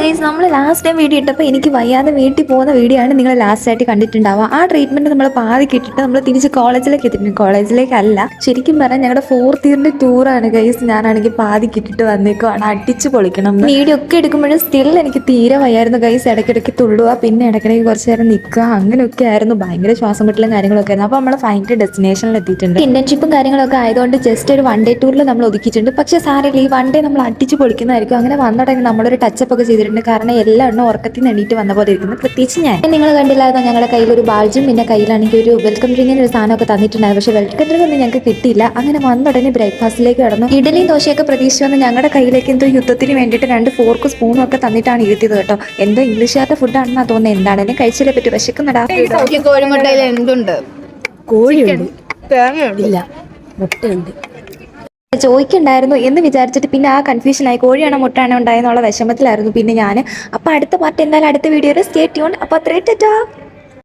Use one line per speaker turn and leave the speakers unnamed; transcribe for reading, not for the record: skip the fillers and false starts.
Guys, നമ്മൾ last time video ഇട്ടപ്പോൾ എനിക്ക് വയ്യാതെ വീട്ടിൽ പോകുന്ന വീഡിയോ ആണ് നിങ്ങൾ ലാസ്റ്റ് ആയിട്ട് കണ്ടിട്ടുണ്ടാവുക. ആ ട്രീറ്റ്മെന്റ് നമ്മൾ പാതി കിട്ടിയിട്ട് നമ്മൾ തിരിച്ച് കോളേജിലേക്ക് എത്തിയിട്ടുണ്ട്. കോളേജിലേക്കല്ല, ശരിക്കും പറഞ്ഞാൽ ഞങ്ങളുടെ 4th ഇയറിന്റെ ടൂറാണ് ഗൈസ്. ഞാനാണെങ്കിൽ പാതി കിട്ടിയിട്ട് വന്നേക്കുവാണ്. അടിച്ച് പൊളിക്കണം. വീഡിയോ ഒക്കെ എടുക്കുമ്പോഴും സ്റ്റിൽ എനിക്ക് തീരെ വയ്യായിരുന്നു ഗൈസ്. ഇടയ്ക്കിടയ്ക്ക് തുള്ളുക, പിന്നെ ഇടയ്ക്കിടയ്ക്ക് കുറച്ച് നേരം നിൽക്കുക, അങ്ങനെയൊക്കെ ആയിരുന്നു. ഭയങ്കര ശ്വാസം മുട്ടലും കാര്യങ്ങളൊക്കെ ആയിരുന്നു. അപ്പോൾ നമ്മൾ ഫൈനൽ ഡെസ്റ്റിനേഷനിൽ എത്തിയിട്ടുണ്ട്. ഇന്റേൺഷിപ്പും കാര്യങ്ങളൊക്കെ ആയതുകൊണ്ട് ജസ്റ്റ് ഒരു 1 day ടൂറിൽ നമ്മൾ ഒതുക്കിയിട്ടുണ്ട്. പക്ഷേ സാരമില്ല, ഈ 1 day നമ്മൾ അടിച്ച് പൊളിക്കുന്നതായിരിക്കും. അങ്ങനെ വന്നിടങ്ങി നമ്മളൊരു ടച്ചപ്പ് ഒക്കെ ചെയ്തിട്ടുണ്ട്. കാരണം എല്ലാ എണ്ണം ഉറക്കത്തിൽ നിന്ന് എണീറ്റ് വന്ന പോലെ ഇരിക്കുന്നു. പ്രത്യേകിച്ച് ഞാൻ നിങ്ങൾ കണ്ടില്ലായിരുന്നു, ഞങ്ങളുടെ കയ്യിൽ ഒരു ബാൾജും പിന്നെ കയ്യിലാണെങ്കിൽ ഒരു വെൽക്കം ഡ്രിങ്കിന് ഒരു സാധനമൊക്കെ തന്നിട്ടുണ്ടായിരുന്നു. പക്ഷേ വെൽക്കം ഡ്രിങ്ക് ഒന്നും ഞങ്ങൾക്ക് കിട്ടിയില്ല. അങ്ങനെ വന്നുടനെ ബ്രേക്ക്ഫാസ്റ്റിലേക്ക് കടന്നു. ഇഡലിയും ദോശയൊക്കെ പ്രതീക്ഷിച്ച് വന്ന് ഞങ്ങളുടെ കയ്യിലേക്ക് എന്തോ യുദ്ധത്തിന് വേണ്ടിയിട്ട് 2 ഫോർക്കും സ്പൂണും ഒക്കെ തന്നിട്ടാണ് ഇരുത്തിയത് കേട്ടോ. എന്തോ ഇംഗ്ലീഷുകാരുടെ ഫുഡാണെന്നാ തോന്നുന്നത്. എന്താണെങ്കിലും കഴിച്ചില്ലേ പറ്റും. വിശക്കുന്നടാ.
കോഴിമുട്ടയിൽ എന്തുണ്ട്?
കോഴിയുണ്ട്,
തേങ്ങയില്ല,
മുട്ടയുണ്ട്. ചോദിക്കണ്ടായിരുന്നു എന്ന് വിചാരിച്ചിട്ട് പിന്നെ ആ കൺഫ്യൂഷനായി. കോഴിയാണോ മുട്ടയാണോ ഉണ്ടായെന്നുള്ള വിഷമത്തിലായിരുന്നു പിന്നെ ഞാൻ. അപ്പോൾ അടുത്ത പാർട്ട് എന്തായാലും അടുത്ത വീഡിയോയിൽ സ്റ്റേ ട്യൂൺ. അപ്പോൾ അത്രയും ടാറ്റാ.